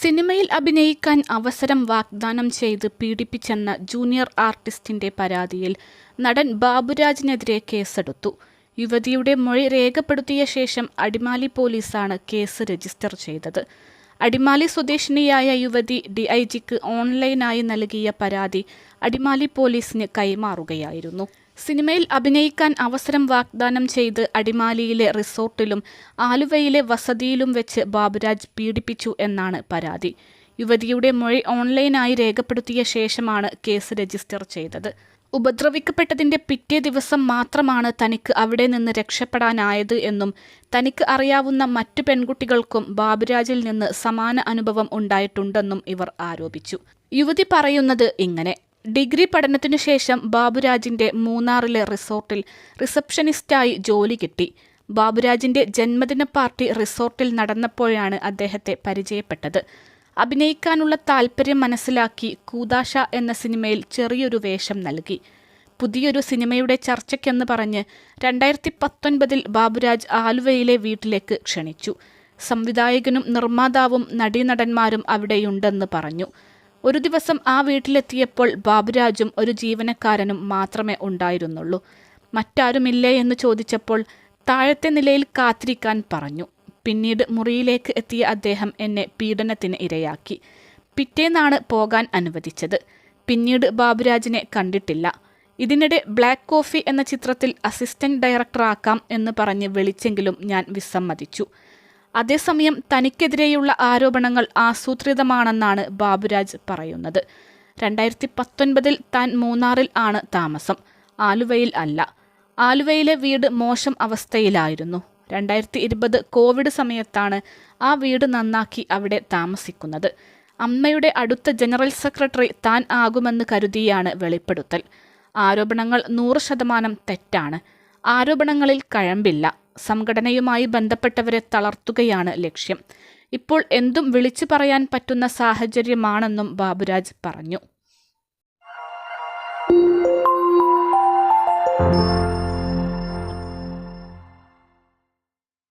സിനിമയിൽ അഭിനയിക്കാൻ അവസരം വാഗ്ദാനം ചെയ്ത് പീഡിപ്പിച്ചെന്ന ജൂനിയർ ആർട്ടിസ്റ്റിന്റെ പരാതിയിൽ നടൻ ബാബുരാജിനെതിരെ കേസെടുത്തു. യുവതിയുടെ മൊഴി രേഖപ്പെടുത്തിയ ശേഷം അടിമാലി പോലീസാണ് കേസ് രജിസ്റ്റർ ചെയ്തത്. അടിമാലി സ്വദേശിനിയായ യുവതി ഡിഐജിക്ക് ഓൺലൈനായി നൽകിയ പരാതി അടിമാലി പോലീസിന് കൈമാറുകയായിരുന്നു. സിനിമയിൽ അഭിനയിക്കാൻ അവസരം വാഗ്ദാനം ചെയ്ത് അടിമാലിയിലെ റിസോർട്ടിലും ആലുവയിലെ വസതിയിലും വെച്ച് ബാബുരാജ് പീഡിപ്പിച്ചു എന്നാണ് പരാതി. യുവതിയുടെ മൊഴി ഓൺലൈനായി രേഖപ്പെടുത്തിയ ശേഷമാണ് കേസ് രജിസ്റ്റർ ചെയ്തത്. ഉപദ്രവിക്കപ്പെട്ടതിന്റെ പിറ്റേ ദിവസം മാത്രമാണ് തനിക്ക് അവിടെ നിന്ന് രക്ഷപ്പെടാനായത് എന്നും തനിക്ക് അറിയാവുന്ന മറ്റു പെൺകുട്ടികൾക്കും ബാബുരാജിൽ നിന്ന് സമാന അനുഭവം ഉണ്ടായിട്ടുണ്ടെന്നും ഇവർ ആരോപിച്ചു. യുവതി പറയുന്നത് ഇങ്ങനെ: ഡിഗ്രി പഠനത്തിനു ശേഷം ബാബുരാജിന്റെ മൂന്നാറിലെ റിസോർട്ടിൽ റിസപ്ഷനിസ്റ്റായി ജോലി കിട്ടി. ബാബുരാജിന്റെ ജന്മദിന പാർട്ടി റിസോർട്ടിൽ നടന്നപ്പോഴാണ് അദ്ദേഹത്തെ പരിചയപ്പെട്ടത്. അഭിനയിക്കാനുള്ള താല്പര്യം മനസ്സിലാക്കി കൂദാശ എന്ന സിനിമയിൽ ചെറിയൊരു വേഷം നൽകി. പുതിയൊരു സിനിമയുടെ ചർച്ചയ്ക്കെന്ന് പറഞ്ഞ് 2019 ബാബുരാജ് ആലുവയിലെ വീട്ടിലേക്ക് ക്ഷണിച്ചു. സംവിധായകനും നിർമ്മാതാവും നടീനടന്മാരും അവിടെയുണ്ടെന്ന് പറഞ്ഞു. ഒരു ദിവസം ആ വീട്ടിലെത്തിയപ്പോൾ ബാബുരാജും ഒരു ജീവനക്കാരനും മാത്രമേ ഉണ്ടായിരുന്നുള്ളൂ. മറ്റാരുമില്ലേ എന്ന് ചോദിച്ചപ്പോൾ താഴത്തെ നിലയിൽ കാത്തിരിക്കാൻ പറഞ്ഞു. പിന്നീട് മുറിയിലേക്ക് എത്തിയ അദ്ദേഹം എന്നെ പീഡനത്തിന് ഇരയാക്കി. പിറ്റേന്നാണ് പോകാൻ അനുവദിച്ചത്. പിന്നീട് ബാബുരാജിനെ കണ്ടിട്ടില്ല. ഇതിനിടെ ബ്ലാക്ക് കോഫി എന്ന ചിത്രത്തിൽ അസിസ്റ്റന്റ് ഡയറക്ടറാക്കാം എന്ന് പറഞ്ഞ് വിളിച്ചെങ്കിലും ഞാൻ വിസമ്മതിച്ചു. അതേസമയം തനിക്കെതിരെയുള്ള ആരോപണങ്ങൾ ആസൂത്രിതമാണെന്നാണ് ബാബുരാജ് പറയുന്നത്. 2019 താൻ മൂന്നാറിൽ ആണ് താമസം, ആലുവയിൽ അല്ല. ആലുവയിലെ വീട് മോശം അവസ്ഥയിലായിരുന്നു. 2020 കോവിഡ് സമയത്താണ് ആ വീട് നന്നാക്കി അവിടെ താമസിക്കുന്നത്. അമ്മയുടെ അടുത്ത ജനറൽ സെക്രട്ടറി താൻ ആകുമെന്ന് കരുതിയാണ് വെളിപ്പെടുത്തൽ. ആരോപണങ്ങൾ 100% തെറ്റാണ്. ആരോപണങ്ങളിൽ കഴമ്പില്ല. സംഘടനയുമായി ബന്ധപ്പെട്ടവരെ തളർത്തുകയാണ് ലക്ഷ്യം. ഇപ്പോൾ എന്തും വിളിച്ചു പറയാൻ പറ്റുന്ന സാഹചര്യമാണെന്നും ബാബുരാജ് പറഞ്ഞു.